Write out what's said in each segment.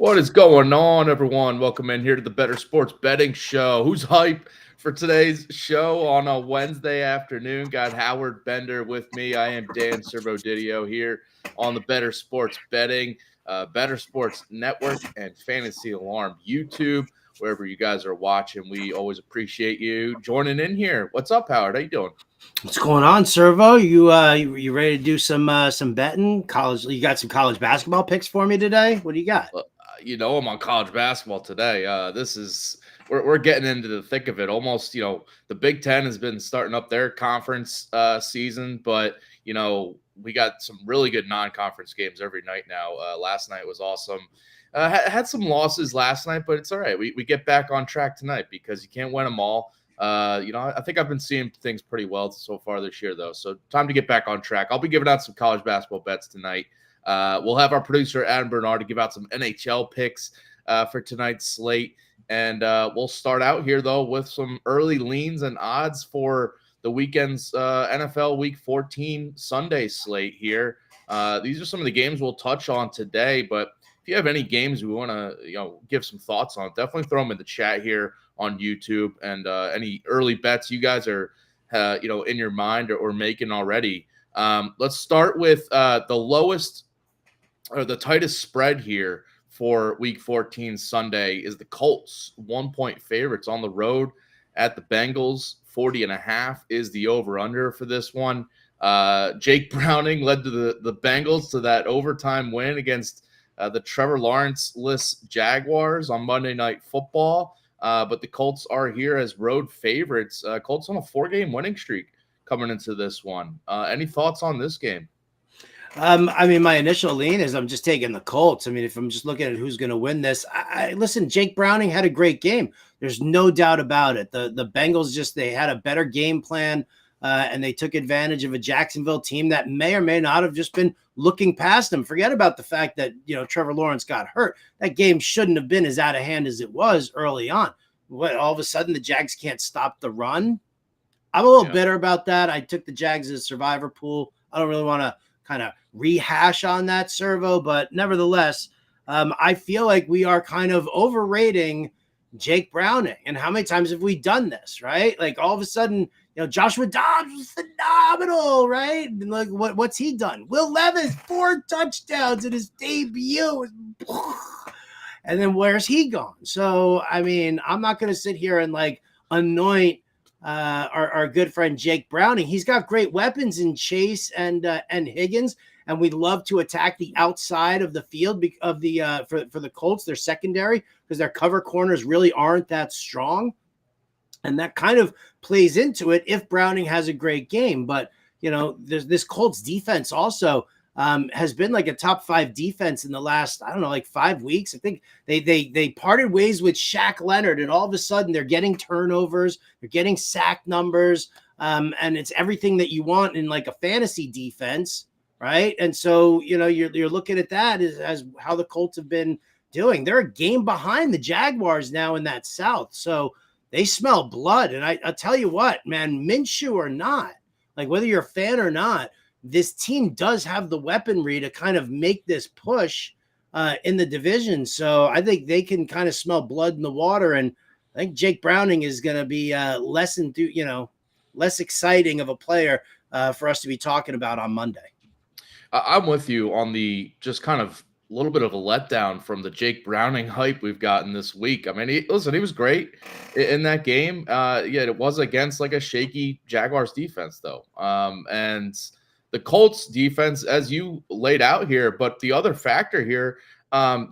What is going on, everyone? Welcome in here to the Bettor Sports Betting Show. Who's hype for today's show on a Wednesday afternoon? Got Howard Bender with me. I am Dan Servodidio here on the Bettor Sports Betting, Bettor Sports Network, and Fantasy Alarm YouTube. Wherever you guys are watching, we always appreciate you joining in here. What's up, Howard? How you doing? What's going on, Servo? You ready to do some betting? College? You got some college basketball picks for me today? What do you got? I'm on college basketball today. We're getting into the thick of it. Almost, the Big Ten has been starting up their conference season, but we got some really good non-conference games every night now. Last night was awesome. Had some losses last night, but it's all right. We get back on track tonight because you can't win them all. I think I've been seeing things pretty well so far this year, though. So time to get back on track. I'll be giving out some college basketball bets tonight. We'll have our producer, Adam Bernard, to give out some NHL picks for tonight's slate. And we'll start out here, though, with some early leans and odds for the weekend's NFL Week 14 Sunday slate here. These are some of the games we'll touch on today. But if you have any games we want to give some thoughts on, definitely throw them in the chat here on YouTube. And any early bets you guys are in your mind or making already. Let's start with the lowest or the tightest spread here for Week 14 Sunday is the Colts, 1-point favorites on the road at the Bengals. 40.5 is the over-under for this one. Jake Browning led to the Bengals to that overtime win against the Trevor Lawrence-less Jaguars on Monday Night Football. But the Colts are here as road favorites. Colts on a 4-game winning streak coming into this one. Any thoughts on this game? My initial lean is I'm just taking the Colts. If I'm just looking at who's going to win this, listen, Jake Browning had a great game. There's no doubt about it. The Bengals they had a better game plan, and they took advantage of a Jacksonville team that may or may not have just been looking past them. Forget about the fact that, Trevor Lawrence got hurt. That game shouldn't have been as out of hand as it was early on. All of a sudden the Jags can't stop the run? I'm a little bitter about that. I took the Jags as survivor pool. I don't really want to kind of rehash on that, Servo, but nevertheless, I feel like we are kind of overrating Jake Browning. And how many times have we done this, right? Like all of a sudden, Joshua Dobbs was phenomenal, right? And like what's he done? Will Levis, 4 touchdowns in his debut. And then where's he gone? So, I'm not going to sit here and anoint our good friend Jake Browning. He's got great weapons in Chase and Higgins, and we'd love to attack the outside of the field of the for the Colts, their secondary, because their cover corners really aren't that strong, and that kind of plays into it if Browning has a great game. But there's this Colts defense also has been like a top 5 defense in the last, 5 weeks. I think they parted ways with Shaq Leonard, and all of a sudden they're getting turnovers, they're getting sack numbers, and it's everything that you want in like a fantasy defense, right? And so you're looking at that as how the Colts have been doing. They're a game behind the Jaguars now in that South, so they smell blood. And I'll tell you what, man, Minshew or not, like whether you're a fan or not, this team does have the weaponry to kind of make this push in the division. So I think they can kind of smell blood in the water. And I think Jake Browning is going to be less exciting of a player for us to be talking about on Monday. I'm with you on the just kind of a little bit of a letdown from the Jake Browning hype we've gotten this week. He was great in that game. It was against like a shaky Jaguars defense, though. And the Colts defense, as you laid out here, but the other factor here,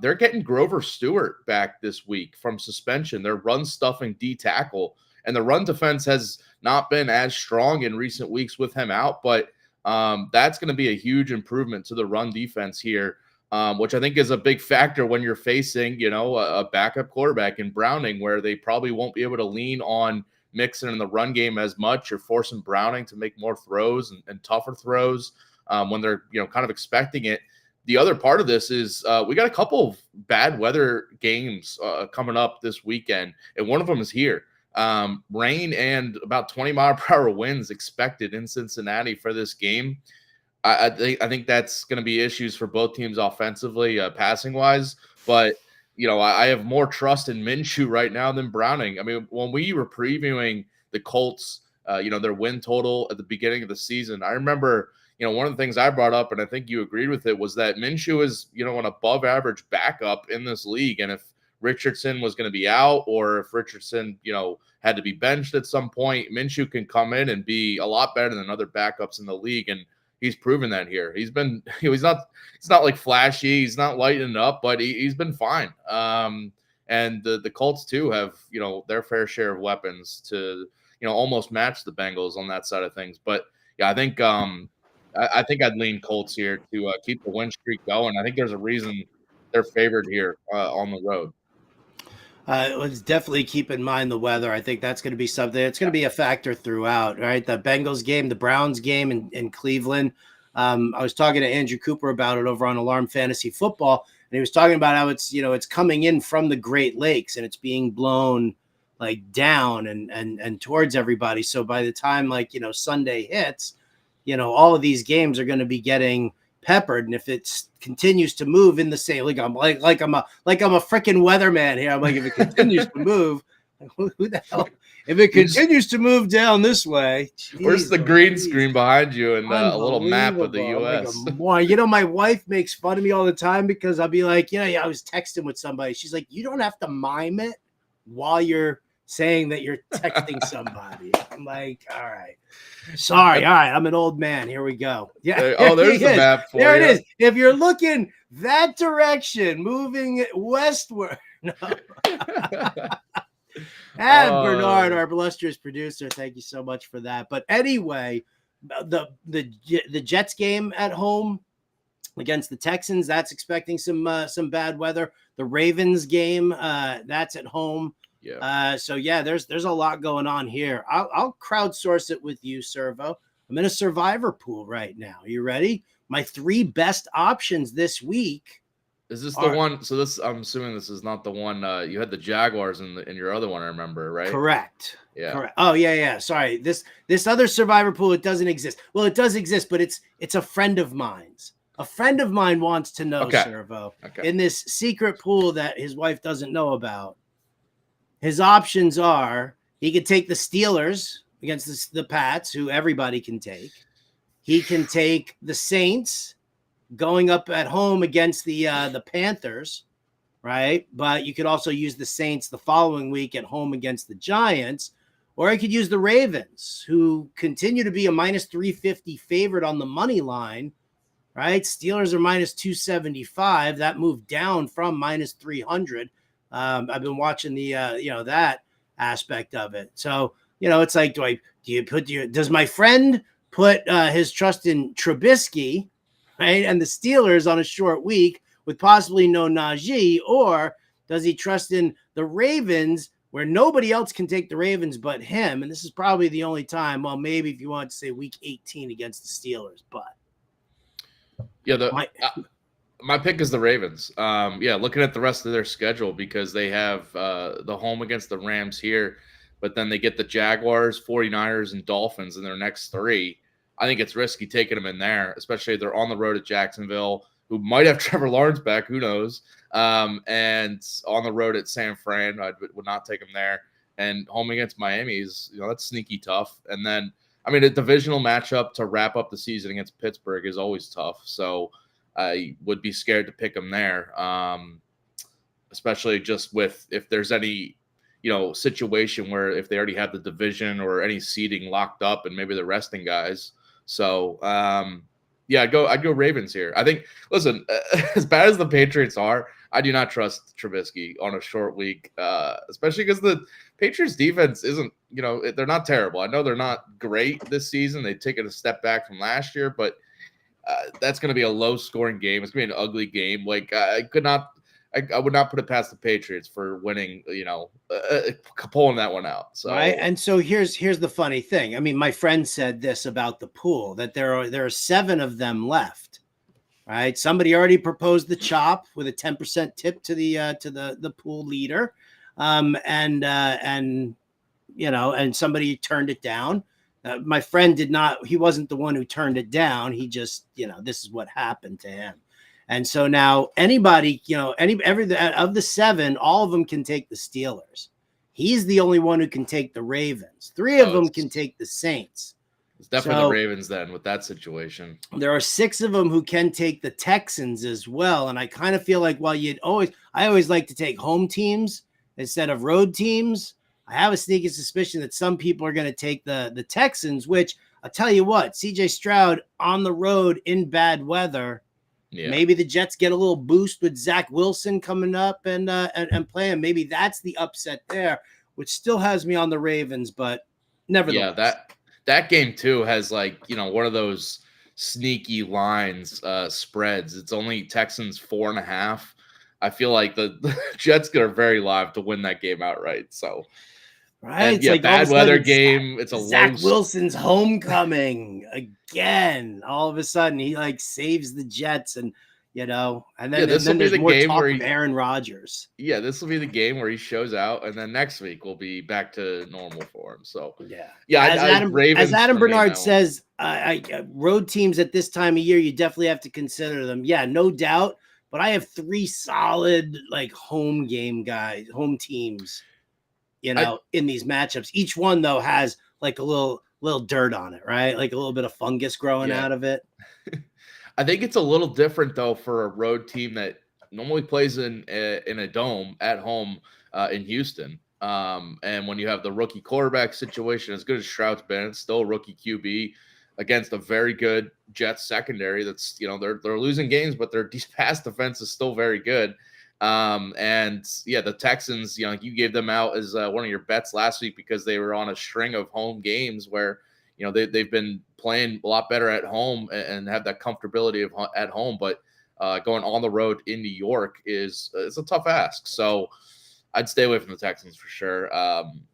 they're getting Grover Stewart back this week from suspension. They're run-stuffing D tackle, and the run defense has not been as strong in recent weeks with him out, but that's going to be a huge improvement to the run defense here, which I think is a big factor when you're facing, a backup quarterback in Browning, where they probably won't be able to lean on Mixon in the run game as much. You're forcing Browning to make more throws and tougher throws when they're kind of expecting it. The other part of this is we got a couple of bad weather games coming up this weekend, and one of them is here. Rain and about 20-mile-per-hour winds expected in Cincinnati for this game. I think that's going to be issues for both teams offensively, passing-wise. But I have more trust in Minshew right now than Browning. I mean, when we were previewing the Colts, their win total at the beginning of the season, I remember, one of the things I brought up, and I think you agreed with it, was that Minshew is, an above average backup in this league. And if Richardson was going to be out, or if Richardson, had to be benched at some point, Minshew can come in and be a lot better than other backups in the league. And he's proven that here. He's been, he's not like flashy. He's not lighting up, but he's been fine. And the Colts too have, their fair share of weapons to, almost match the Bengals on that side of things. But yeah, I think I'd lean Colts here to keep the win streak going. I think there's a reason they're favored here on the road. Let's definitely keep in mind the weather. I think that's going to be something. It's going to be a factor throughout, right? The Bengals game, the Browns game in Cleveland. I was talking to Andrew Cooper about it over on Alarm Fantasy Football, and he was talking about how it's coming in from the Great Lakes and it's being blown like down and towards everybody. So by the time Sunday hits, all of these games are going to be getting peppered, and if it continues to move in the same, like I'm a freaking weatherman here. I'm like, if it continues to move, who the hell? If it continues to move down this way, where's the green screen behind you and a little map of the U.S.? My wife makes fun of me all the time because I'll be like, I was texting with somebody. She's like, you don't have to mime it while you're saying that you're texting somebody. I'm like, all right. Sorry. All right. I'm an old man. Here we go. Yeah. There's the map for there you. It is. If you're looking that direction, moving westward. No. Bernard, our illustrious producer, thank you so much for that. But anyway, the Jets game at home against the Texans, that's expecting some bad weather. The Ravens game, that's at home. Yeah. There's a lot going on here. I'll crowdsource it with you, Servo. I'm in a survivor pool right now. Are you ready? My 3 best options this week. Is this the one? So I'm assuming this is not the one. You had the Jaguars in your other one, I remember, right? Correct. Yeah. Correct. Oh yeah. Sorry. This other survivor pool, it doesn't exist. Well, it does exist, but it's a friend of mine's. A friend of mine wants to know, Servo, in this secret pool that his wife doesn't know about. His options are he could take the Steelers against the Pats, who everybody can take. He can take the Saints going up at home against the Panthers, right? But you could also use the Saints the following week at home against the Giants. Or he could use the Ravens, who continue to be a minus 350 favorite on the money line, right? Steelers are minus 275. That moved down from minus 300. I've been watching the that aspect of it. So, it's like, does my friend put his trust in Trubisky, right, and the Steelers on a short week with possibly no Najee, or does he trust in the Ravens where nobody else can take the Ravens but him? And this is probably the only time. Well, maybe if you want to say week 18 against the Steelers, but my pick is the Ravens. Looking at the rest of their schedule, because they have the home against the Rams here, but then they get the Jaguars, 49ers, and Dolphins in their next 3. I think it's risky taking them in there, especially if they're on the road at Jacksonville, who might have Trevor Lawrence back, who knows, and on the road at San Fran. I would not take them there. And home against Miami is, that's sneaky tough. And then, a divisional matchup to wrap up the season against Pittsburgh is always tough. So I would be scared to pick them there, especially just with if there's any, situation where if they already have the division or any seeding locked up and maybe they're resting guys. So, I'd go Ravens here. I think, listen, as bad as the Patriots are, I do not trust Trubisky on a short week, especially because the Patriots defense isn't, they're not terrible. I know they're not great this season. They've taken a step back from last year, but that's going to be a low-scoring game. It's going to be an ugly game. Like I would not put it past the Patriots for winning. Pulling that one out. So right, and so here's the funny thing. My friend said this about the pool, that there are 7 of them left. Right, somebody already proposed the chop with a 10% tip to the pool leader, and somebody turned it down. My friend did not. He wasn't the one who turned it down. He just, this is what happened to him. And so now anybody, every of the 7, all of them can take the Steelers. He's the only one who can take the Ravens. 3 of them can take the Saints. It's definitely the Ravens then with that situation. There are 6 of them who can take the Texans as well. And I kind of feel like, well, I always like to take home teams instead of road teams. I have a sneaky suspicion that some people are going to take the Texans, which I'll tell you what, CJ Stroud on the road in bad weather. Yeah. Maybe the Jets get a little boost with Zach Wilson coming up and playing. Maybe that's the upset there, which still has me on the Ravens, but nevertheless. Yeah, that game too has one of those sneaky lines spreads. It's only Texans 4.5. I feel like the Jets are very live to win that game outright. So, right, it's like bad weather game. It's a Zach Wilson's homecoming again. All of a sudden, he saves the Jets, and and then this will be the game where Aaron Rodgers. Yeah, this will be the game where he shows out, and then next week we'll be back to normal for him. So as Adam Bernard says, road teams at this time of year, you definitely have to consider them. Yeah, no doubt. But I have 3 solid home teams, in these matchups. Each one though has a little dirt on it, right? Like a little bit of fungus growing out of it. I think it's a little different though for a road team that normally plays in a dome at home in Houston. And when you have the rookie quarterback situation, as good as Stroud's been, it's still a rookie QB against a very good Jets secondary. That's they're losing games, but their pass defense is still very good. The Texans, you gave them out as one of your bets last week because they were on a string of home games where they've been playing a lot better at home and have that comfortability of at home, but going on the road in New York it's a tough ask. So I'd stay away from the Texans for sure. I'm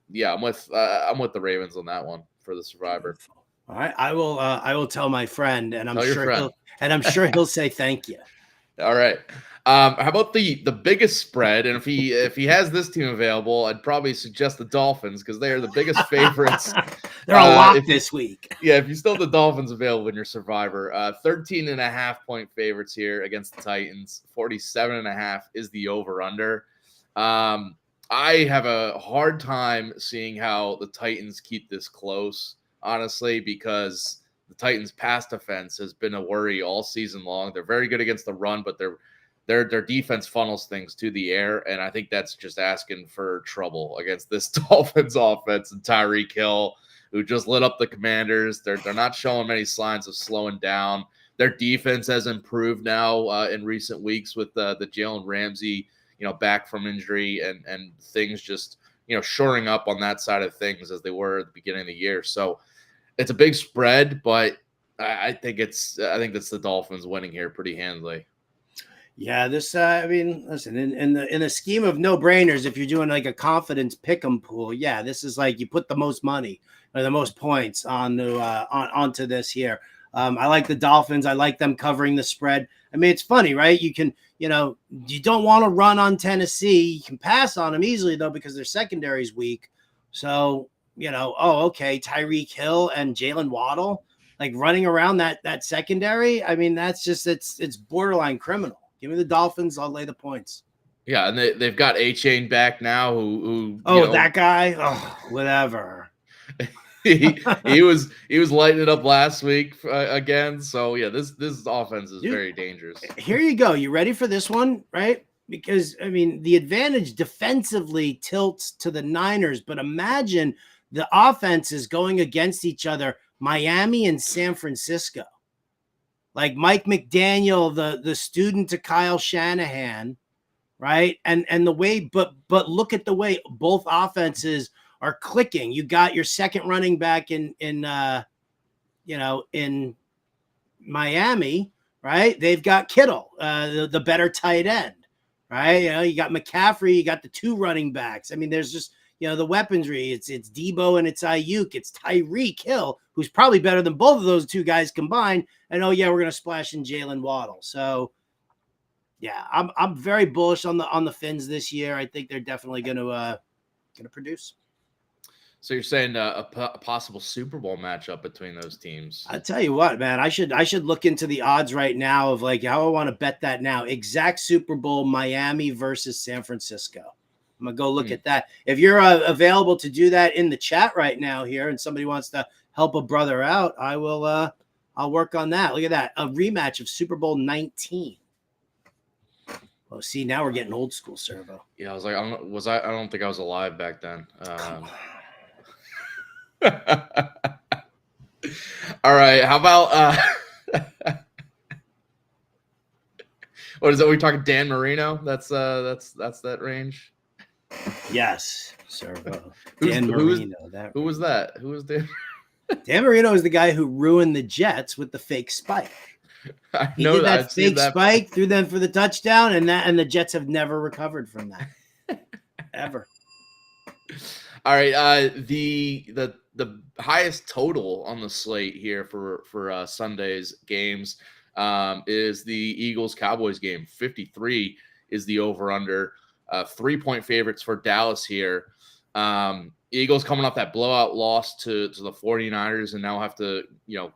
with the Ravens on that one for the survivor. All right, I will tell my friend, and I'm sure he'll say thank you. All right. How about the biggest spread? And if he has this team available, I'd probably suggest the Dolphins because they are the biggest favorites. They're a lock this week. Yeah, if you still have the Dolphins available in your survivor, 13.5-point favorites here against the Titans. 47.5 is the over/under. I have a hard time seeing how the Titans keep this close, honestly, because the Titans' pass defense has been a worry all season long. They're very good against the run, but their defense funnels things to the air, and I think that's just asking for trouble against this Dolphins offense and Tyreek Hill, who just lit up the Commanders. They're not showing many signs of slowing down. Their defense has improved now in recent weeks with the Jalen Ramsey, back from injury and things just shoring up on that side of things as they were at the beginning of the year. So it's a big spread, but I think that's the Dolphins winning here pretty handily. Yeah, this listen, in the scheme of no brainers, if you're doing a confidence pick'em pool, this is you put the most money or the most points onto this here. I like the Dolphins. I like them covering the spread. I mean, it's funny, right? You can, you don't want to run on Tennessee. You can pass on them easily though because their secondary is weak. So Tyreek Hill and Jalen Waddle running around that secondary. I mean, that's just it's borderline criminal. Give me the Dolphins. I'll lay the points. Yeah, and they've got A-Chain back now. Who that guy? Oh, whatever. he was lighting it up last week again. So yeah, this offense is very dangerous. Here you go. You ready for this one? Right? Because the advantage defensively tilts to the Niners, but imagine the offenses going against each other. Miami and San Francisco. Mike McDaniel, the student to Kyle Shanahan, right? And the way, but look at the way both offenses are clicking. You got your second running back in Miami, right? They've got Kittle, the better tight end, right? You got McCaffrey, you got the 2 running backs. I mean, there's just the weaponry. It's Debo and it's Ayuk. It's Tyreek Hill, who's probably better than both of those 2 guys combined. And we're gonna splash in Jalen Waddle. So yeah, I'm very bullish on the Fins this year. I think they're definitely gonna produce. So you're saying a possible Super Bowl matchup between those teams? I tell you what, man, I should look into the odds right now of like how I want to bet that now. Exact Super Bowl, Miami versus San Francisco. I'm gonna go look at that. If you're available to do that in the chat right now here, and somebody wants to help a brother out, I will. I'll work on that. Look at that, a rematch of Super Bowl 19. Oh, see, now we're getting old school, Servo. Yeah, I was like, I don't think I was alive back then. All right, how about what is that? We talking Dan Marino? That's that range. Yes, Servo. Dan Marino. Who was that? Who was Dan? Dan Marino is the guy who ruined the Jets with the fake spike. He did that fake spike, threw them for the touchdown, and the Jets have never recovered from that. Ever. All right. The highest total on the slate here for Sunday's games is the Eagles Cowboys game. 53 is the over under. 3-point favorites for Dallas here. Eagles coming off that blowout loss to the 49ers and now have to,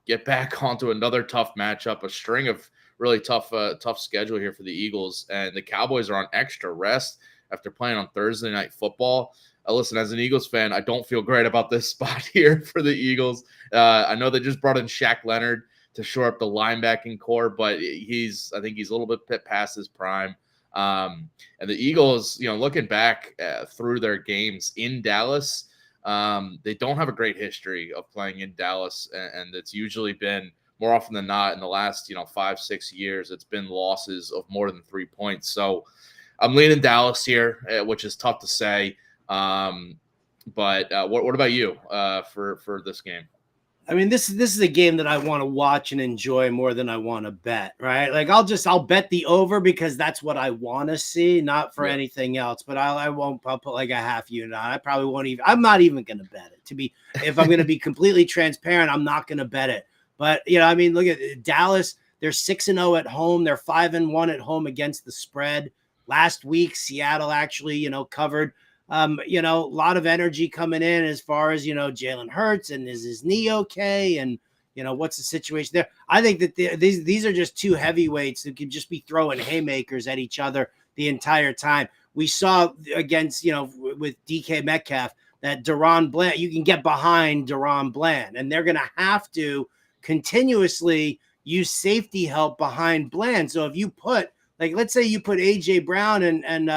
get back onto another tough matchup, a string of really tough schedule here for the Eagles. And the Cowboys are on extra rest after playing on Thursday Night Football. Listen, as an Eagles fan, I don't feel great about this spot here for the Eagles. I know they just brought in Shaq Leonard to shore up the linebacking core, but I think he's a little bit past his prime. And the Eagles, looking back through their games in Dallas, they don't have a great history of playing in Dallas, and it's usually been more often than not in the last 5-6 years, it's been losses of more than 3 points. So I'm leaning Dallas here, which is tough to say. But what about you for this game? I mean, this is a game that I want to watch and enjoy more than I want to bet, right? Like I'll bet the over because that's what I want to see, not for anything else. But I'll put like a half unit on. I probably won't even. I'm not even going to bet it. If I'm going to be completely transparent, I'm not going to bet it. But I mean, look at Dallas. They're 6-0 at home. They're 5-1 at home against the spread. Last week, Seattle actually, covered. A lot of energy coming in as far as, Jalen Hurts and is his knee okay? And, what's the situation there? I think that these are just two heavyweights who could just be throwing haymakers at each other the entire time. We saw against, with DK Metcalf that Deron Bland, you can get behind Deron Bland, and they're going to have to continuously use safety help behind Bland. So if you put, let's say you put AJ Brown and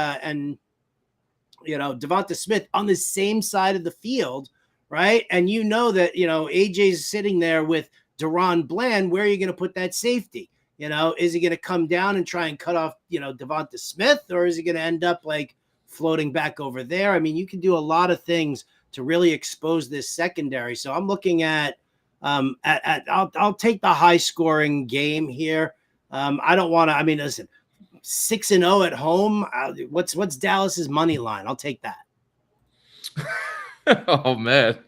Devonta Smith on the same side of the field, right? And that, AJ's sitting there with Deron Bland. Where are you going to put that safety? Is he going to come down and try and cut off, Devonta Smith, or is he going to end up floating back over there? I mean, you can do a lot of things to really expose this secondary. So I'm looking at I'll take the high scoring game here. I don't want to, listen, 6-0 at home. What's Dallas's money line? I'll take that. Oh man,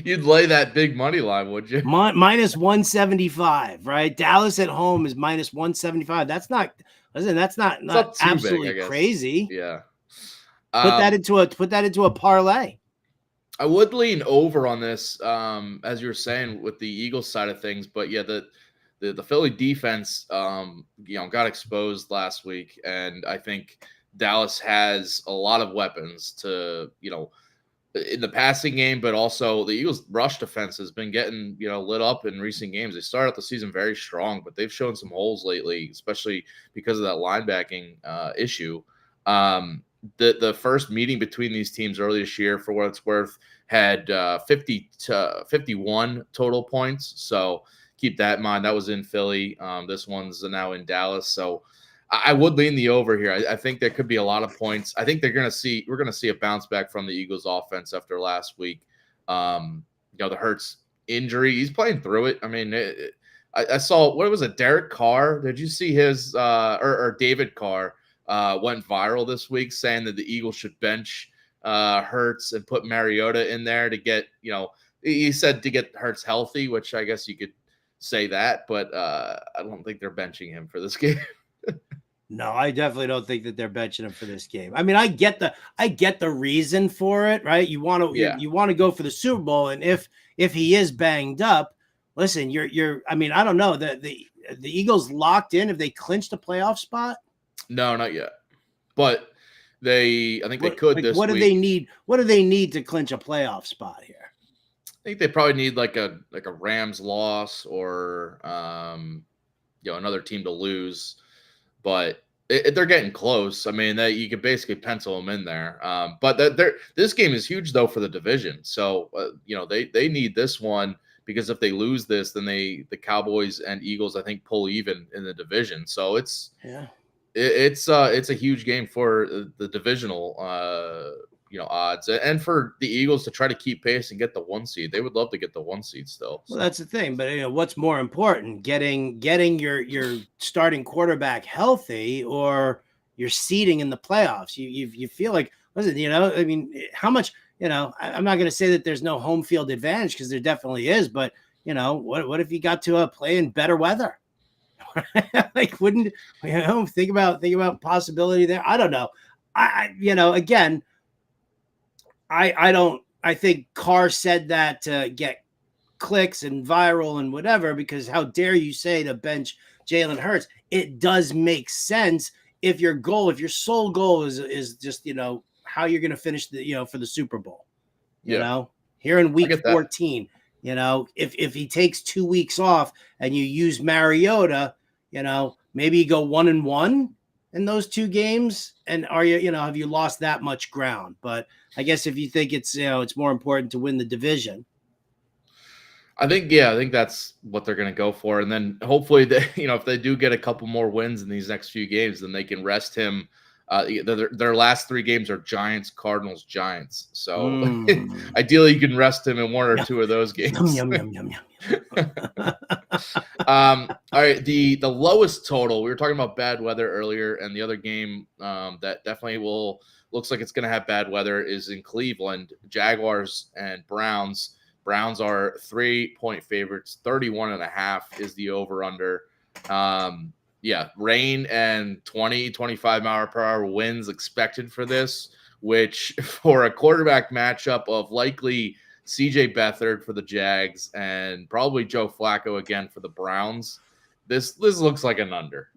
you'd lay that big money line, would you? Minus 175, right? Dallas at home is minus 175. That's not absolutely big, crazy. Yeah. Put that into a parlay. I would lean over on this, as you were saying with the Eagles side of things, but yeah, the Philly defense, got exposed last week, and I think Dallas has a lot of weapons to, in the passing game, but also the Eagles' rush defense has been getting, lit up in recent games. They started out the season very strong, but they've shown some holes lately, especially because of that linebacking issue. The first meeting between these teams early this year, for what it's worth, had 50 to 51 total points. So keep that in mind. That was in Philly. This one's now in Dallas. So I would lean the over here. I think there could be a lot of points. I think we're going to see a bounce back from the Eagles offense after last week. The Hurts injury, he's playing through it. I mean, I saw, what was it? Derek Carr. Did you see his, or David Carr went viral this week saying that the Eagles should bench Hurts and put Mariota in there to get, he said to get Hurts healthy, which I guess you could say that, but I don't think they're benching him for this game. No, I definitely don't think that they're benching him for this game. I mean, I get the reason for it, right? You want to Yeah. you want to go for the Super Bowl, and if he is banged up, listen, you're. I mean, I don't know, the Eagles locked in. If they clinched a playoff spot, No, not yet. But I think they what could like this what do week. they need? What do they need to clinch a playoff spot here? I think they probably need like a Rams loss or another team to lose, but they're getting close. I mean, you could basically pencil them in there. But this game is huge though for the division. So they need this one because if they lose this, then the Cowboys and Eagles I think pull even in the division. So it's a huge game for the divisional odds, and for the Eagles to try to keep pace and get the 1 seed. They would love to get the 1 seed still. Well, that's the thing. But what's more important, getting your starting quarterback healthy or your seeding in the playoffs? You feel like, listen, I mean, how much, I'm not going to say that there's no home field advantage because there definitely is, but what if you got to play in better weather? Like, wouldn't think about possibility there? I don't know. Again, I think Carr said that to get clicks and viral and whatever, because how dare you say to bench Jalen Hurts? It does make sense if your sole goal is just, how you're going to finish for the Super Bowl, here in week 14, if he takes 2 weeks off and you use Mariota, maybe you go 1-1 in those 2 games. And have you lost that much ground? But I guess if you think it's more important to win the division. I think that's what they're going to go for. And then hopefully if they do get a couple more wins in these next few games, then they can rest him. Their last 3 games are Giants, Cardinals, Giants. So ideally you can rest him in 1 or 2 of those games. Yum, yum, yum, yum, yum. All right. The lowest total, we were talking about bad weather earlier, and the other game that definitely looks like it's going to have bad weather is in Cleveland. Jaguars and Browns. Browns are 3-point favorites. 31.5 is the over under. Rain and 25 mile per hour winds expected for this, which for a quarterback matchup of likely CJ Beathard for the Jags and probably Joe Flacco again for the Browns, this looks like an under.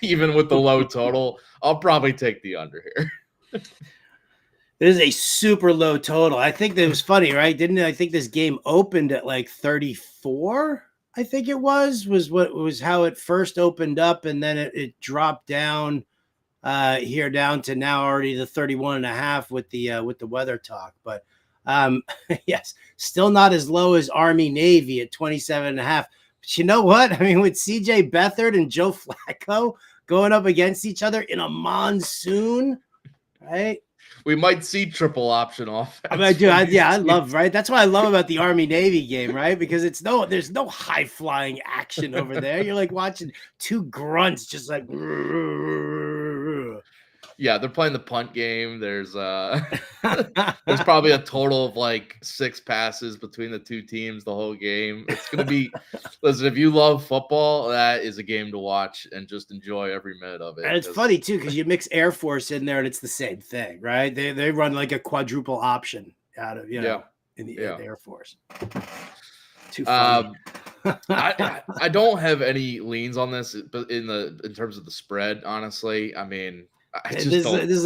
Even with the low total, I'll probably take the under here. It is a super low total. I think that was funny, right? I think this game opened at like 34? I think it was how it first opened up, and then it dropped down here down to now already the 31.5 with the weather talk. But yes, still not as low as Army Navy at 27.5. But you know what? I mean, with CJ Beathard and Joe Flacco going up against each other in a monsoon, right? We might see triple option offense. I mean, I love, right? That's what I love about the Army Navy game, right? Because there's no high flying action over there. You're like watching 2 grunts just like. Yeah, they're playing the punt game. There's probably a total of like 6 passes between the 2 teams the whole game. It's gonna be listen, if you love football, that is a game to watch and just enjoy every minute of it. And it's funny too, because you mix Air Force in there and it's the same thing, right? They run like a quadruple option out of in the Air Force. Too funny. I don't have any leans on this, but in terms of the spread, honestly, I mean. This is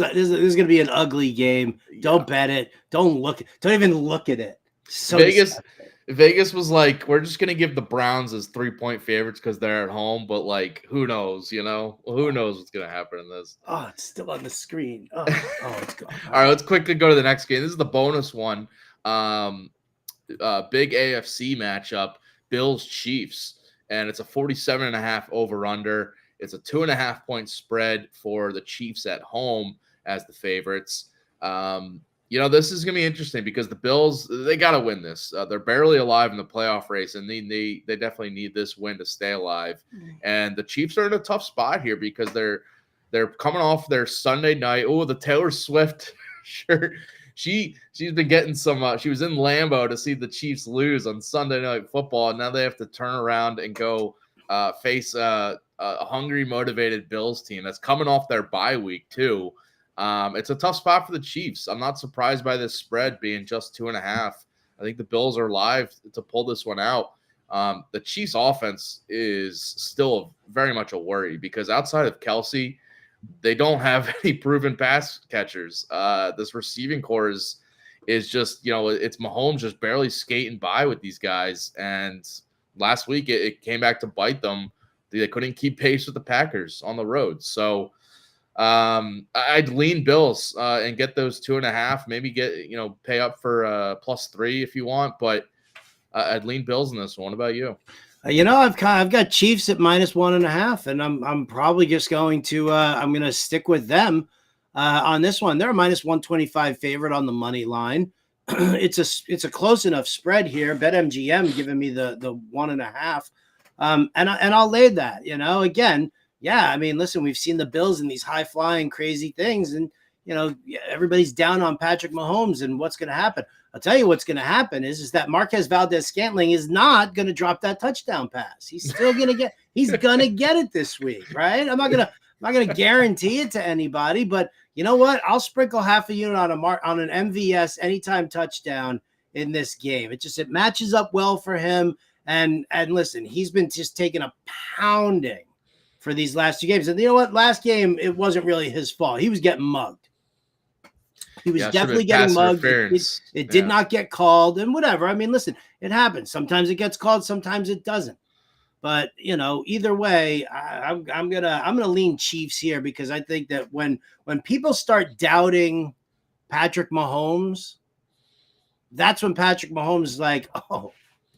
going to be an ugly game. Don't bet it. Don't even look at it. So Vegas was like, we're just going to give the Browns as 3-point favorites because they're at home. But like, who knows? Who knows what's going to happen in this? Oh, it's still on the screen. Oh, it's gone. All right, let's quickly go to the next game. This is the bonus one. Big AFC matchup, Bills Chiefs, and it's a 47.5 over under. It's a 2.5-point spread for the Chiefs at home as the favorites. This is going to be interesting because the Bills, they got to win this. They're barely alive in the playoff race, and they definitely need this win to stay alive. And the Chiefs are in a tough spot here because they're coming off their Sunday night. Oh, the Taylor Swift shirt. She's been getting some. She was in Lambeau to see the Chiefs lose on Sunday Night Football, and now they have to turn around and go face a hungry, motivated Bills team that's coming off their bye week too. It's a tough spot for the Chiefs. I'm not surprised by this spread being just 2.5. I think the Bills are live to pull this one out. The Chiefs offense is still very much a worry because outside of Kelsey, they don't have any proven pass catchers. This receiving core is just, it's Mahomes just barely skating by with these guys. And last week it came back to bite them. They couldn't keep pace with the Packers on the road. So I'd lean Bills and get those 2.5, maybe pay up for +3 if you want, but I'd lean Bills in this one. What about you? I've got Chiefs at -1.5, and I'm probably just going to I'm going to stick with them on this one. They're a -125 favorite on the money line. It's a close enough spread here. BetMGM giving me the 1.5, and I'll lay that. Again, yeah. I mean, listen, we've seen the Bills in these high flying crazy things, and everybody's down on Patrick Mahomes and what's going to happen. I'll tell you what's going to happen is that Marquez Valdez-Scantling is not going to drop that touchdown pass. He's still going to get it this week, right? I'm not going to guarantee it to anybody, but you know what? I'll sprinkle half a unit on an MVS anytime touchdown in this game. It matches up well for him. And listen, he's been just taking a pounding for these last 2 games. And you know what? Last game, it wasn't really his fault. He was getting mugged. He was definitely getting mugged. It did not get called and whatever. I mean, listen, it happens. Sometimes it gets called, sometimes it doesn't. But either way, I'm gonna lean Chiefs here because I think that when people start doubting Patrick Mahomes, that's when Patrick Mahomes is like, "Oh,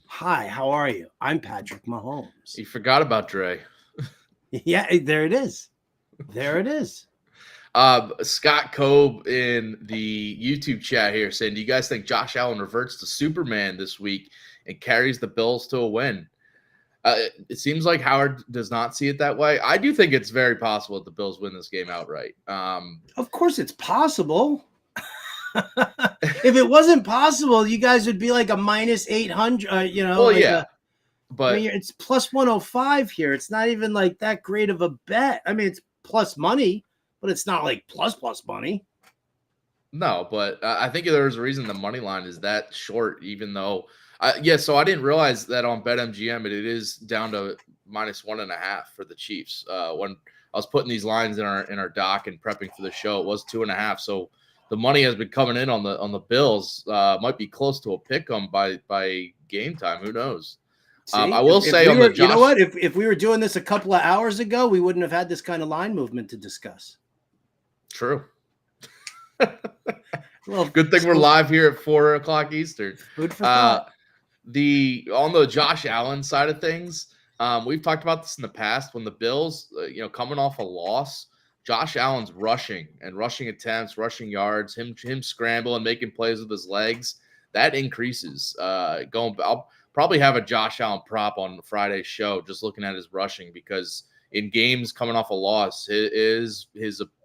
hi, how are you? I'm Patrick Mahomes." You forgot about Dre. Yeah, there it is. There it is. Scott Cobe in the YouTube chat here saying, do you guys think Josh Allen reverts to Superman this week and carries the Bills to a win? It seems like Howard does not see it that way. I do think it's very possible that the Bills win this game outright. Of course it's possible. If it wasn't possible, you guys would be like a -800, Well, yeah. But it's +105 here. It's not even like that great of a bet. I mean, it's plus money, but it's not like plus money. No, but I think there's a reason the money line is that short, even though, so I didn't realize that on BetMGM, it is down to -1.5 for the Chiefs. When I was putting these lines in our doc and prepping for the show, it was 2.5. So the money has been coming in on the Bills. Might be close to a pick 'em by game time. Who knows? I will say on the Josh, you know what? If we were doing this a couple of hours ago, we wouldn't have had this kind of line movement to discuss. True. Well, good thing we're live here at 4:00 Eastern. Food for thought. On the Josh Allen side of things, we've talked about this in the past. When the Bills, coming off a loss, Josh Allen's rushing attempts, rushing yards, him scrambling, making plays with his legs, that increases. I'll probably have a Josh Allen prop on Friday's show, just looking at his rushing, because in games coming off a loss, his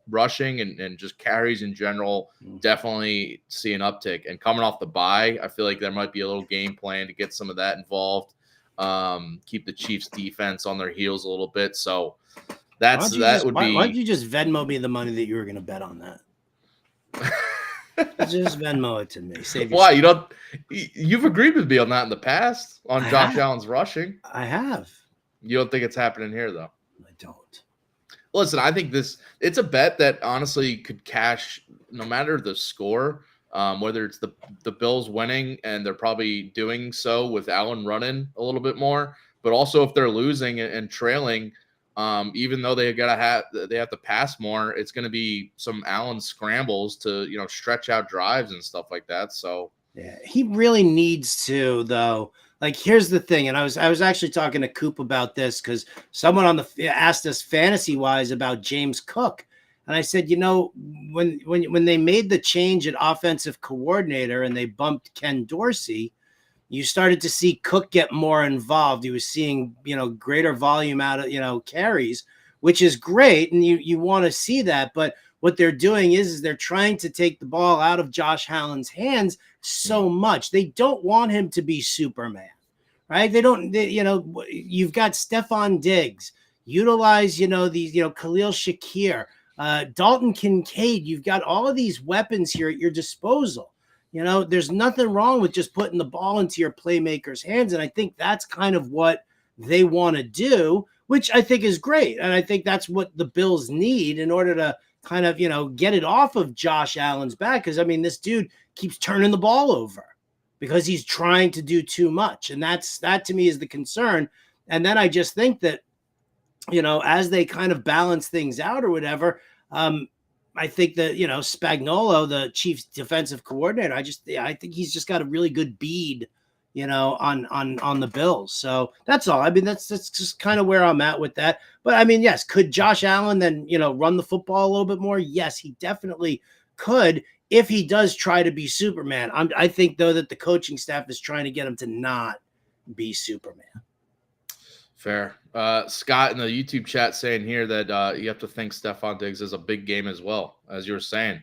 rushing and just carries in general definitely see an uptick. And coming off the bye, I feel like there might be a little game plan to get some of that involved, keep the Chiefs defense on their heels a little bit. So why don't you just Venmo me the money that you were going to bet on that? Just Venmo it to me. Why? You've agreed with me on that in the past on Josh Allen's rushing. I have. You don't think it's happening here though? I don't. Listen, I think it's a bet that honestly could cash no matter the score, whether it's the Bills winning, and they're probably doing so with Allen running a little bit more, but also if they're losing and trailing, even though they have to pass more, it's going to be some Allen scrambles to stretch out drives and stuff like that. So yeah, he really needs to though. Like, here's the thing, and I was actually talking to Coop about this because someone asked us fantasy wise about James Cook, and I said, when they made the change at offensive coordinator and they bumped Ken Dorsey, you started to see Cook get more involved. He was seeing greater volume out of carries, which is great, and you want to see that, but what they're doing is they're trying to take the ball out of Josh Allen's hands so much. They don't want him to be Superman, right? You've got Stephon Diggs. Utilize, these, Khalil Shakir, Dalton Kincaid. You've got all of these weapons here at your disposal. There's nothing wrong with just putting the ball into your playmakers' hands. And I think that's kind of what they want to do, which I think is great. And I think that's what the Bills need in order to kind of, get it off of Josh Allen's back. Because, this dude keeps turning the ball over because he's trying to do too much. And that to me is the concern. And then I just think that, as they kind of balance things out or whatever, I think that, Spagnuolo, the Chiefs defensive coordinator, I think he's just got a really good bead, on the Bills. So that's all. That's just kind of where I'm at with that. But yes, could Josh Allen then, run the football a little bit more? Yes, he definitely could if he does try to be Superman. I think, though, that the coaching staff is trying to get him to not be Superman. Fair. Scott in the YouTube chat saying here that you have to think Stephon Diggs is a big game as well, as you were saying.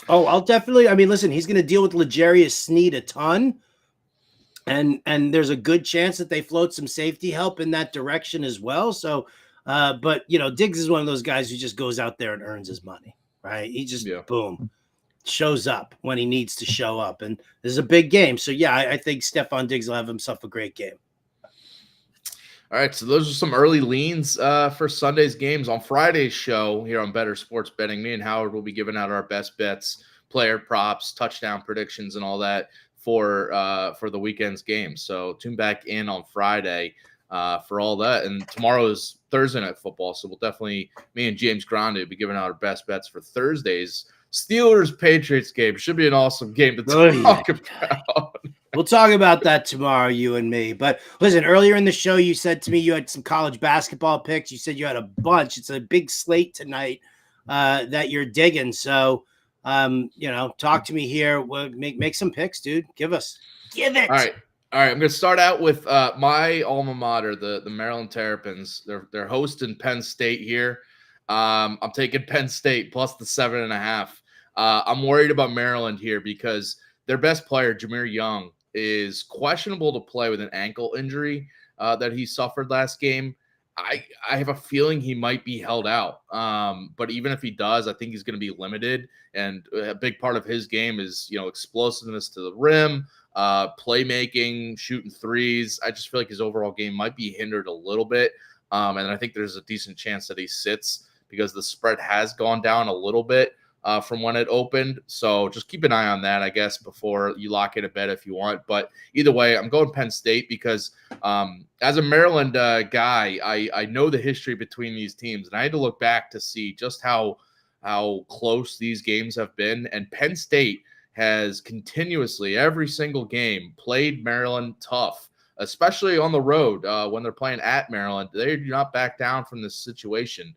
Oh, I'll definitely. Listen, he's going to deal with L'Jarius Sneed a ton, and there's a good chance that they float some safety help in that direction as well. So, but Diggs is one of those guys who just goes out there and earns his money, right? He just boom shows up when he needs to show up, and this is a big game. So yeah, I think Stephon Diggs will have himself a great game. All right, so those are some early leans for Sunday's games. On Friday's show here on Bettor Sports Betting, me and Howard will be giving out our best bets, player props, touchdown predictions, and all that for the weekend's games. So tune back in on Friday for all that. And tomorrow is Thursday Night Football, so we'll definitely, me and James Grande will be giving out our best bets for Thursday's Steelers-Patriots game. Should be an awesome game to talk about. We'll talk about that tomorrow, you and me. But listen, earlier in the show, you said to me you had some college basketball picks. You said you had a bunch. It's a big slate tonight that you're digging. So, talk to me here. Make some picks, dude. Give it. All right. I'm going to start out with my alma mater, the Maryland Terrapins. They're hosting Penn State here. I'm taking Penn State plus the 7.5. I'm worried about Maryland here because their best player, Jameer Young, is questionable to play with an ankle injury that he suffered last game. I have a feeling he might be held out. But even if he does, I think he's going to be limited. And a big part of his game is, explosiveness to the rim, playmaking, shooting threes. I just feel like his overall game might be hindered a little bit. And I think there's a decent chance that he sits because the spread has gone down a little bit from when it opened. So just keep an eye on that, I guess, before you lock in a bet if you want. But either way, I'm going Penn State because as a Maryland guy, I know the history between these teams. And I had to look back to see just how close these games have been. And Penn State has continuously, every single game, played Maryland tough, especially on the road when they're playing at Maryland. They do not back down from this situation.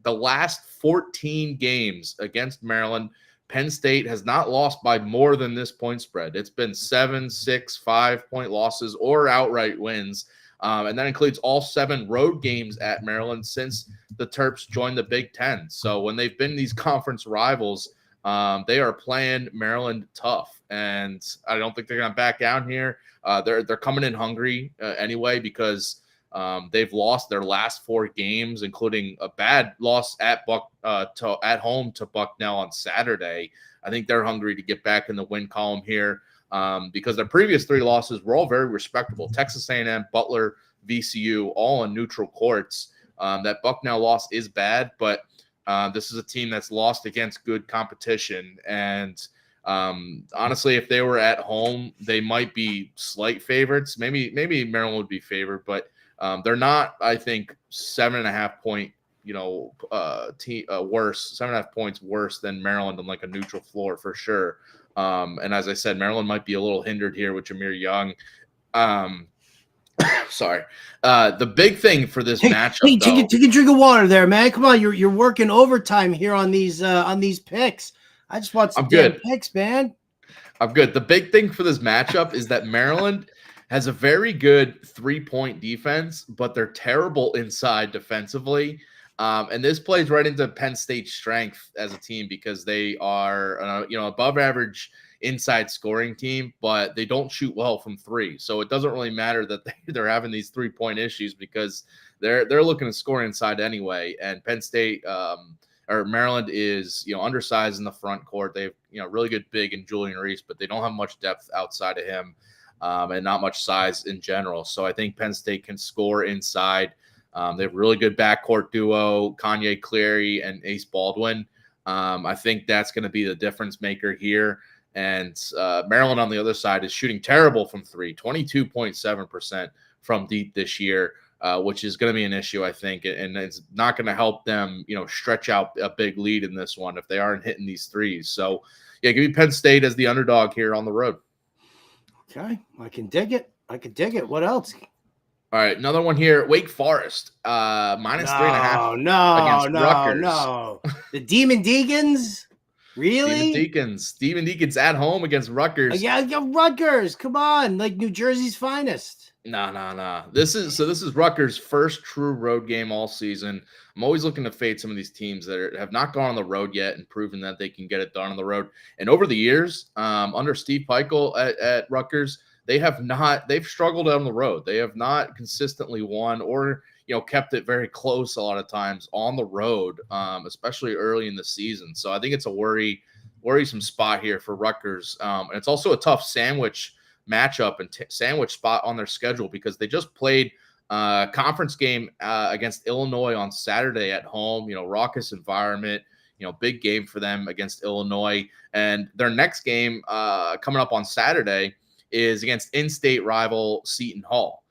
The last 14 games against Maryland, Penn State has not lost by more than this point spread. It's been 7, 6, 5-point losses or outright wins. And that includes all 7 road games at Maryland since the Terps joined the Big Ten. So when they've been these conference rivals, they are playing Maryland tough. And I don't think they're going to back down here. They're coming in hungry anyway because they've lost their last 4 games, including a bad loss at home to Bucknell on Saturday. I think they're hungry to get back in the win column here because their previous 3 losses were all very respectable. Texas A&M, Butler, VCU, all in neutral courts. That Bucknell loss is bad, but this is a team that's lost against good competition. And honestly, if they were at home, they might be slight favorites. Maybe Maryland would be favored, but they're not, I think, 7.5 point, worse, 7.5 points worse than Maryland on like a neutral floor for sure. And as I said, Maryland might be a little hindered here with Jameer Young. Sorry. The big thing for this matchup, take a drink of water there, man. Come on, you're working overtime here on these picks. I just want some damn picks, man. I'm good. The big thing for this matchup is that Maryland has a very good 3-point defense, but they're terrible inside defensively. And this plays right into Penn State's strength as a team because they are, above average inside scoring team, but they don't shoot well from three. So it doesn't really matter that they're having these 3-point issues because they're looking to score inside anyway. And Penn State or Maryland is, undersized in the front court. They have, really good big in Julian Reese, but they don't have much depth outside of him and not much size in general. So I think Penn State can score inside. They have really good backcourt duo, Kanye Cleary and Ace Baldwin. I think that's going to be the difference maker here. And Maryland on the other side is shooting terrible from three, 22.7% from deep this year, which is going to be an issue, I think. And it's not going to help them, stretch out a big lead in this one if they aren't hitting these threes. So, yeah, give me Penn State as the underdog here on the road. Okay, I can dig it. What else? All right, another one here. Wake Forest, minus 3.5 against Rutgers. No. The Demon Deacons? Really? Demon Deacons at home against Rutgers. Yeah, Rutgers. Come on, like New Jersey's finest. No. This is Rutgers' first true road game all season. I'm always looking to fade some of these teams that have not gone on the road yet and proven that they can get it done on the road. And over the years, under Steve Peichel at Rutgers, they've struggled on the road. They have not consistently won or, kept it very close a lot of times on the road, especially early in the season. So I think it's a worrisome spot here for Rutgers. And it's also a tough sandwich matchup and sandwich spot on their schedule because they just played a conference game against Illinois on Saturday at home, raucous environment, big game for them against Illinois. And their next game coming up on Saturday is against in-state rival Seton Hall.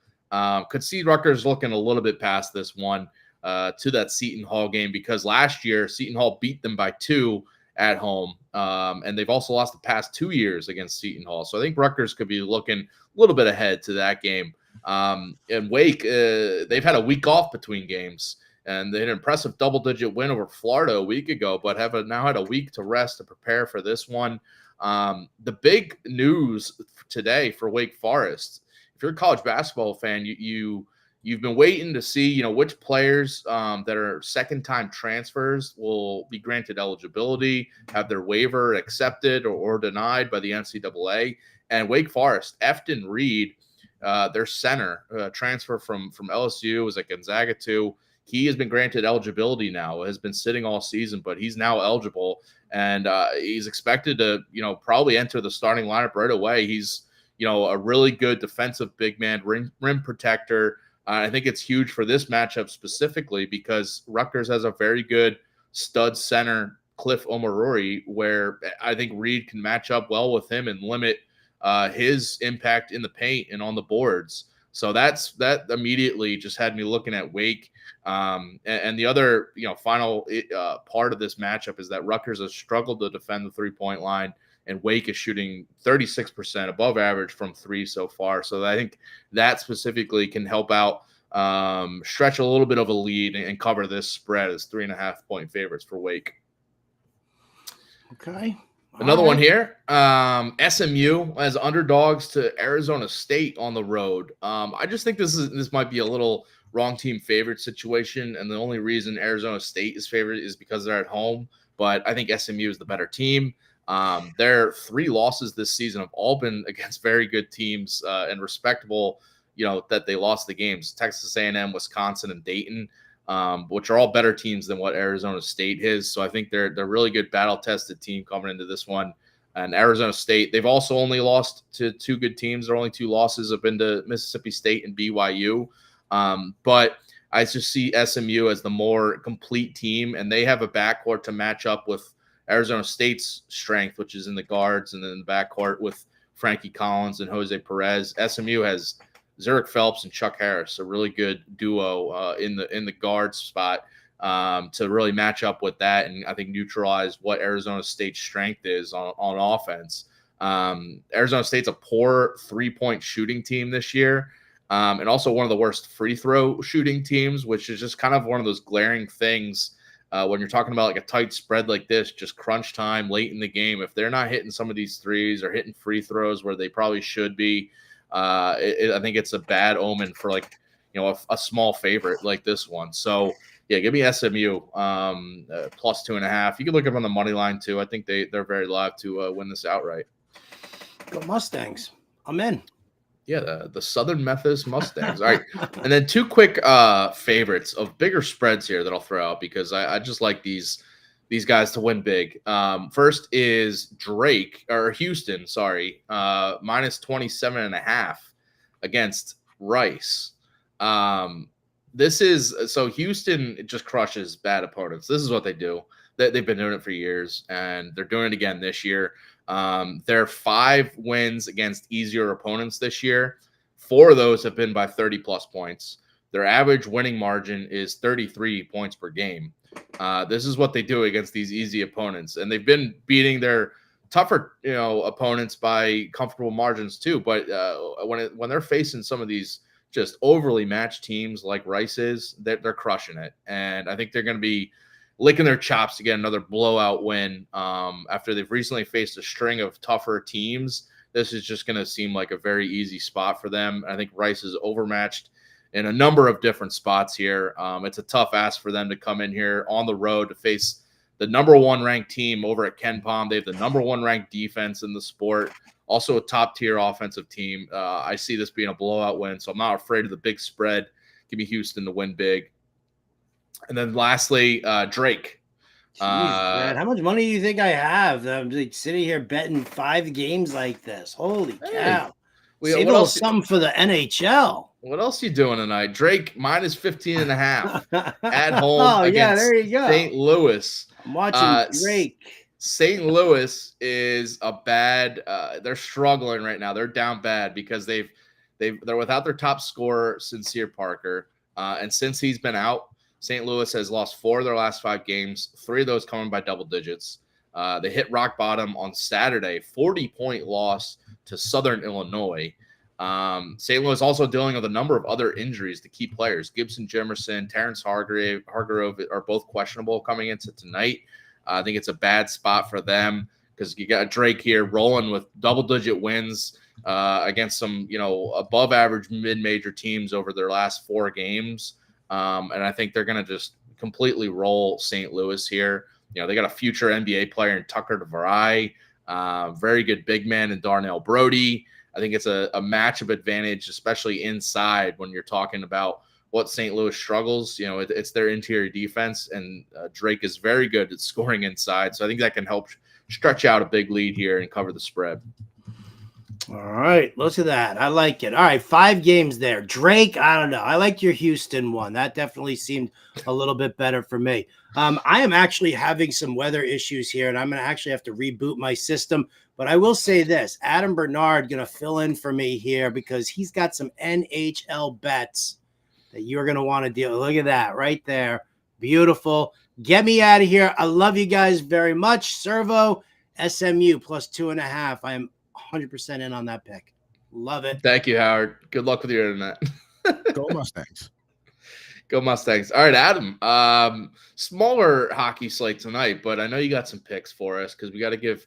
Could see Rutgers looking a little bit past this one to that Seton Hall game because last year Seton Hall beat them by 2 at home, and they've also lost the past 2 years against Seton Hall. So I think Rutgers could be looking a little bit ahead to that game. And Wake, they've had a week off between games, and they had an impressive double-digit win over Florida a week ago, but have now had a week to rest to prepare for this one. The big news today for Wake Forest, if you're a college basketball fan, you've been waiting to see, which players that are second-time transfers will be granted eligibility, have their waiver accepted or denied by the NCAA. And Wake Forest, Efton Reed, their center, transfer from LSU, was at Gonzaga too. He has been granted eligibility now, has been sitting all season, but he's now eligible. And he's expected to, probably enter the starting lineup right away. He's, a really good defensive big man, rim protector. I think it's huge for this matchup specifically because Rutgers has a very good stud center, Cliff Omaruri, where I think Reed can match up well with him and limit his impact in the paint and on the boards. So that immediately just had me looking at Wake. And the other, final part of this matchup is that Rutgers has struggled to defend the three-point line, and Wake is shooting 36% above average from three so far. So I think that specifically can help out stretch a little bit of a lead and cover this spread as 3.5-point favorites for Wake. Okay. Another one here, SMU as underdogs to Arizona State on the road. I just think this might be a little wrong team favorite situation, and the only reason Arizona State is favored is because they're at home. But I think SMU is the better team. Their 3 losses this season have all been against very good teams and respectable. That they lost the games: Texas A&M, Wisconsin, and Dayton, which are all better teams than what Arizona State is. So I think they're really good battle-tested team coming into this one. And Arizona State, they've also only lost to 2 good teams. Their only 2 losses have been to Mississippi State and BYU. But I just see SMU as the more complete team, and they have a backcourt to match up with Arizona State's strength, which is in the guards, and then in the backcourt with Frankie Collins and Jose Perez. SMU has Zurich Phelps and Chuck Harris, a really good duo in the guard spot to really match up with that, and I think neutralize what Arizona State's strength is on offense. Arizona State's a poor 3-point shooting team this year, and also one of the worst free throw shooting teams, which is just kind of one of those glaring things when you're talking about like a tight spread like this, just crunch time late in the game. If they're not hitting some of these threes or hitting free throws where they probably should be, I think it's a bad omen for a small favorite like this one. So yeah, give me SMU plus 2.5. You can look up on the money line too. I think they're very live to win this outright. Go Mustangs. I'm in. Yeah, the Southern Methodist Mustangs. All right. And then two quick favorites of bigger spreads here that I'll throw out because I just like these guys to win big. First is Houston, minus 27.5 against Rice. Houston just crushes bad opponents. This is what they do. They've been doing it for years, and they're doing it again this year. Their 5 wins against easier opponents this year. 4 of those have been by 30-plus points. Their average winning margin is 33 points per game. This is what they do against these easy opponents, and they've been beating their tougher, opponents by comfortable margins too. But when they're facing some of these just overly matched teams like Rice is, they're crushing it, and I think they're going to be licking their chops to get another blowout win after they've recently faced a string of tougher teams. This is just going to seem like a very easy spot for them. I think Rice is overmatched in a number of different spots here. It's a tough ask for them to come in here on the road to face the number 1 ranked team over at Ken Palm. They have the number 1 ranked defense in the sport, also a top-tier offensive team. I see this being a blowout win, so I'm not afraid of the big spread. Give me Houston to win big. And then lastly, Drake. Jeez, man, how much money do you think I have? I'm like sitting here betting 5 games like this. Holy cow. Save a little something for the NHL. What else you doing tonight? Drake minus 15.5 at home against there you go. St. Louis. I'm watching Drake. St. Louis is a bad they're struggling right now. They're down bad because they're without their top scorer, Sincere Parker. And since he's been out, St. Louis has lost 4 of their last 5 games, 3 of those coming by double digits. They hit rock bottom on Saturday, 40-point loss to Southern Illinois. St. Louis also dealing with a number of other injuries to key players. Gibson Jimerson, Terrence Hargrove are both questionable coming into tonight. I think it's a bad spot for them because you got Drake here rolling with double-digit wins against some, above-average mid-major teams over their last 4 games. And I think they're going to just completely roll St. Louis here. They got a future NBA player in Tucker DeVry, very good big man in Darnell Brody. I think it's a matchup advantage, especially inside when you're talking about what St. Louis struggles. It's their interior defense, and Drake is very good at scoring inside. So I think that can help stretch out a big lead here and cover the spread. All right, look at that. I like it. All right, 5 games there. Drake, I don't know. I like your Houston one. That definitely seemed a little bit better for me. I am actually having some weather issues here, and I'm going to actually have to reboot my system. But I will say this. Adam Bernard going to fill in for me here because he's got some NHL bets that you're going to want to deal with. Look at that right there. Beautiful. Get me out of here. I love you guys very much. Servo, SMU plus 2.5. I am 100% in on that pick. Love it. Thank you, Howard. Good luck with your internet. Go Mustangs. Go Mustangs. All right, Adam. Smaller hockey slate tonight, but I know you got some picks for us because we got to give,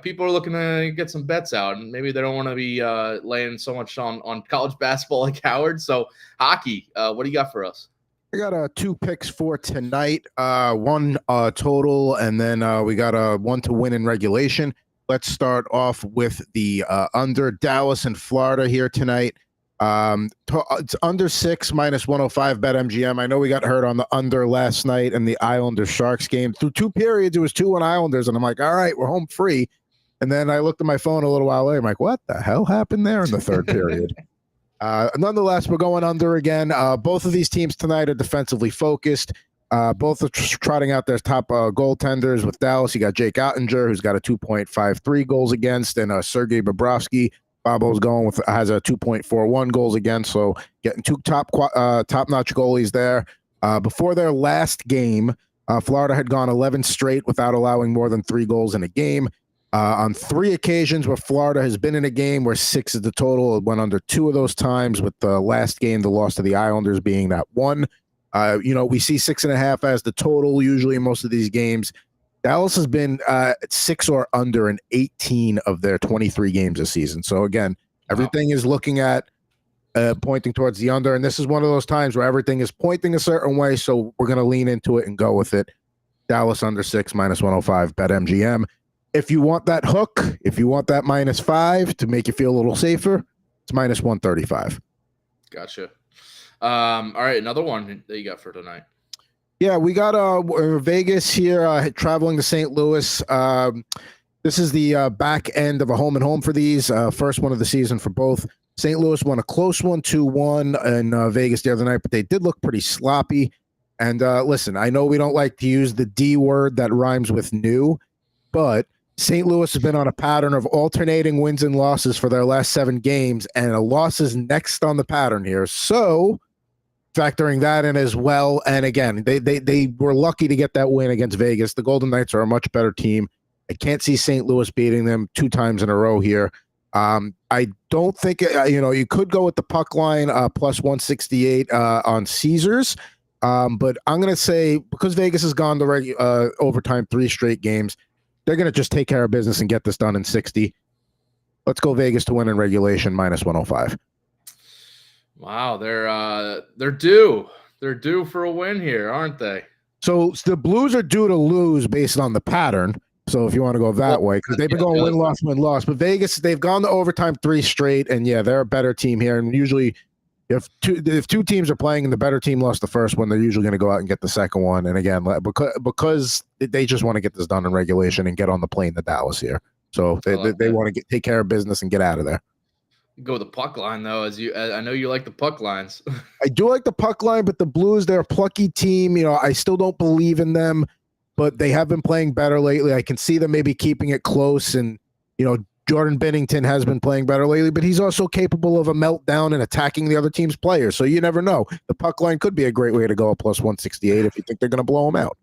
people are looking to get some bets out, and maybe they don't want to be laying so much on college basketball like Howard. So hockey, what do you got for us? I got 2 picks for tonight, 1 total, and then we got 1 to win in regulation. Let's start off with the under Dallas and Florida here tonight. It's under 6 minus 105 BetMGM. I know we got hurt on the under last night in the Islanders Sharks game. Through 2 periods, it was 2-1 Islanders, and I'm like, all right, we're home free. And then I looked at my phone a little while later. I'm like, what the hell happened there in the 3rd period? Nonetheless, we're going under again. Both of these teams tonight are defensively focused. Both are trotting out their top goaltenders. With Dallas, you got Jake Ottinger, who's got a 2.53 goals against, and Sergei Bobrovsky. Bobo's has a 2.41 goals against, so getting 2 top-notch goalies there. Before their last game, Florida had gone 11 straight without allowing more than 3 goals in a game. On 3 occasions where Florida has been in a game where 6 is the total, it went under 2 of those times, with the last game, the loss to the Islanders being that one. We see 6.5 as the total usually in most of these games. Dallas has been 6 or under in 18 of their 23 games this season. So again, everything is looking at pointing towards the under, and this is one of those times where everything is pointing a certain way, so we're going to lean into it and go with it. Dallas under 6 minus 105 BetMGM. If you want that hook, if you want that -5 to make you feel a little safer, it's -135. Gotcha. All right, another one that you got for tonight. Yeah, we got Vegas here, traveling to St. Louis. This is the back end of a home and home for these. First one of the season for both. St. Louis won a close one, 2-1 in Vegas the other night, but they did look pretty sloppy. And listen, I know we don't like to use the D word that rhymes with new, but St. Louis has been on a pattern of alternating wins and losses for their last 7 games, and a loss is next on the pattern here. So factoring that in as well, and again, they were lucky to get that win against Vegas. The Golden Knights are a much better team. I can't see St. Louis beating them 2 times in a row here. I don't think you could go with the puck line +168 on Caesars, but I'm going to say because Vegas has gone to overtime 3 straight games, they're going to just take care of business and get this done in 60. Let's go Vegas to win in regulation -105. Wow, they're due. They're due for a win here, aren't they? So the Blues are due to lose based on the pattern. So if you want to go that way, because they've been going win, loss. But Vegas, they've gone to overtime 3 straight, and yeah, they're a better team here. And usually, if two teams are playing and the better team lost the first one, they're usually going to go out and get the second one. And again, because they just want to get this done in regulation and get on the plane to Dallas here. So they want to take care of business and get out of there. Go the puck line though, I know you like the puck lines. I do like the puck line, but the Blues, they're a plucky team. I still don't believe in them, but they have been playing better lately. I can see them maybe keeping it close, and Jordan Binnington has been playing better lately, but he's also capable of a meltdown and attacking the other team's players. So you never know. The puck line could be a great way to go +168 if you think they're going to blow them out.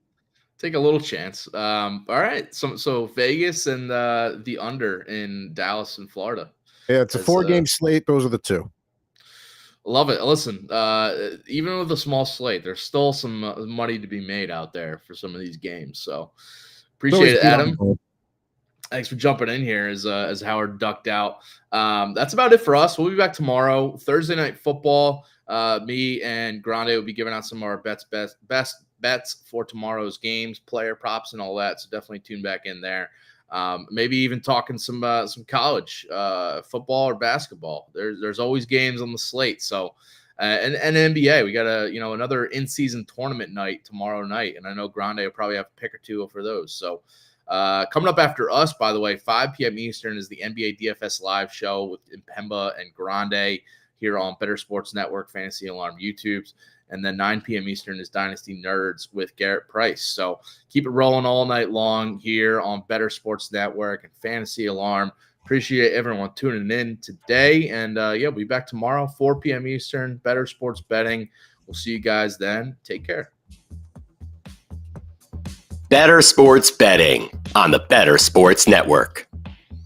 Take a little chance. All right, so Vegas and the under in Dallas and Florida. Yeah, it's a 4-game slate. Those are the 2. Love it. Listen, even with a small slate, there's still some money to be made out there for some of these games. So appreciate it, Adam. Thanks for jumping in here as Howard ducked out. That's about it for us. We'll be back tomorrow, Thursday Night Football. Me and Grande will be giving out some of our best bets for tomorrow's games, player props, and all that. So definitely tune back in there. Maybe even talking some college football or basketball. There's always games on the slate. So and NBA, we got another in-season tournament night tomorrow night, and I know Grande will probably have a pick or 2 for those. So coming up after us, by the way, 5 p.m. Eastern is the NBA DFS live show with Impemba and Grande here on Bettor Sports Network, Fantasy Alarm YouTubes. And then 9 p.m. Eastern is Dynasty Nerds with Garrett Price. So keep it rolling all night long here on Bettor Sports Network and Fantasy Alarm. Appreciate everyone tuning in today. And, we'll be back tomorrow, 4 p.m. Eastern, Bettor Sports Betting. We'll see you guys then. Take care. Bettor Sports Betting on the Bettor Sports Network.